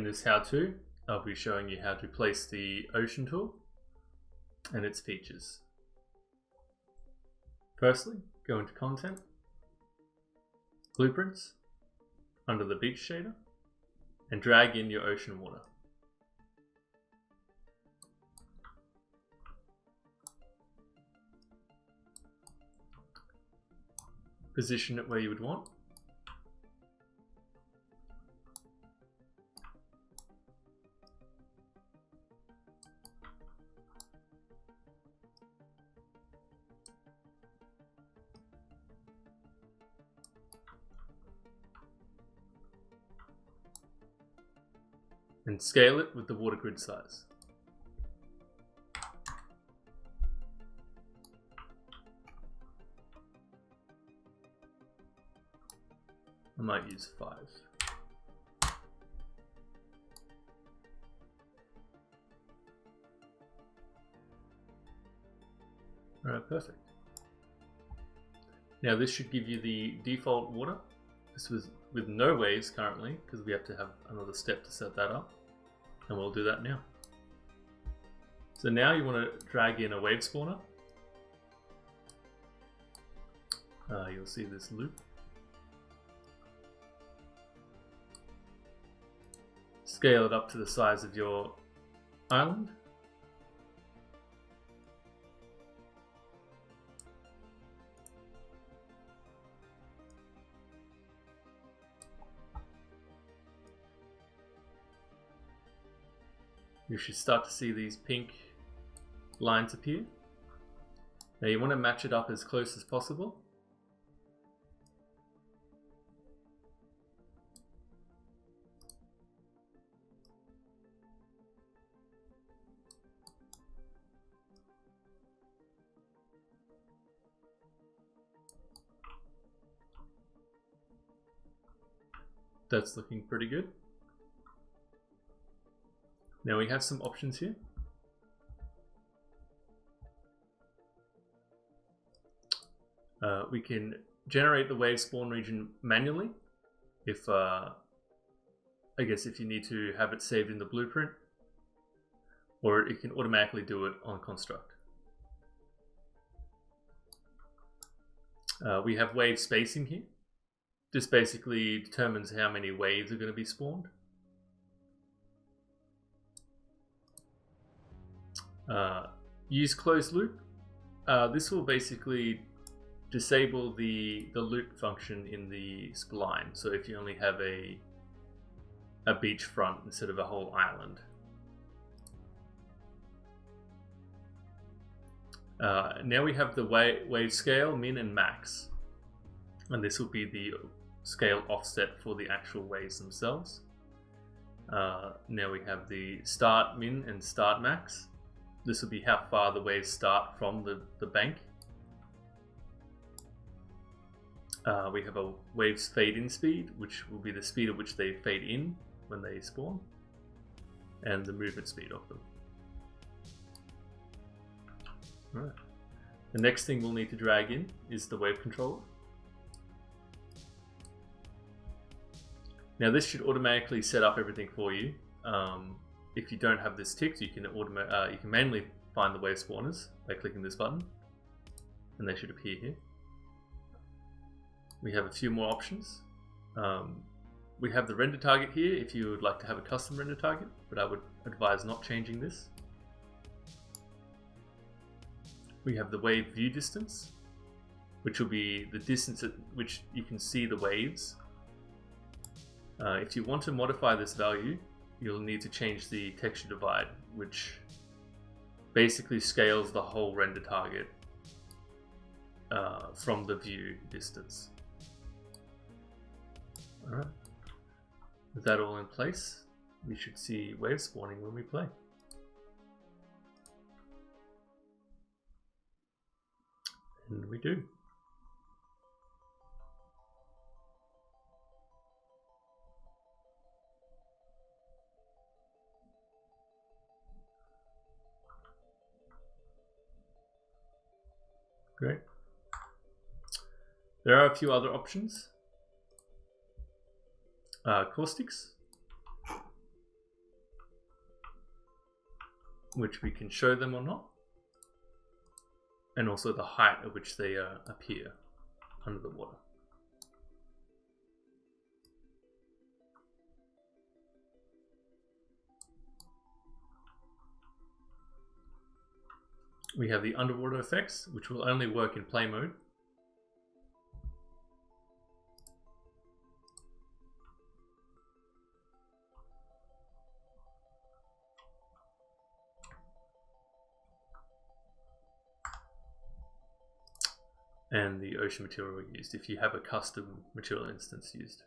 this how-to, I'll be showing you how to place the ocean tool and its features. Firstly, go into Content, Blueprints, under the beach shader, and drag in your ocean water. Position it where you would want. And scale it with the water grid size. I might use 5. Alright, perfect. Now this should give you the default water. This was with no waves currently, because we have to have another step to set that up. And we'll do that now. So now you want to drag in a wave spawner. You'll see this loop. Scale it up to the size of your island. You should start to see these pink lines appear. Now you want to match it up as close as possible. That's looking pretty good. Now we have some options here. We can generate the wave spawn region manually if I guess if you need to have it saved in the blueprint, or it can automatically do it on construct. We have wave spacing here. This basically determines how many waves are going to be spawned. Use closed loop. This will basically disable the loop function in the spline. So if you only have a beach front instead of a whole island. Now we have the wave scale, min and max. And this will be the scale offset for the actual waves themselves. Now we have the start min and start max. This will be how far the waves start from the bank. We have a waves fade in speed, which will be the speed at which they fade in when they spawn, and the movement speed of them. Alright. The next thing we'll need to drag in is the wave controller. Now this should automatically set up everything for you. If you don't have this ticked, you can manually find the wave spawners by clicking this button, and they should appear here. We have a few more options. We have the render target here if you would like to have a custom render target, but I would advise not changing this. We have the wave view distance, which will be the distance at which you can see the waves. If you want to modify this value, you'll need to change the texture divide, which basically scales the whole render target from the view distance. Alright. With that all in place, we should see wave spawning when we play. And we do. Great. There are a few other options. Caustics. which we can show them or not, and also the height at which they appear under the water. We have the underwater effects, which will only work in play mode. And the ocean material used, if you have a custom material instance used.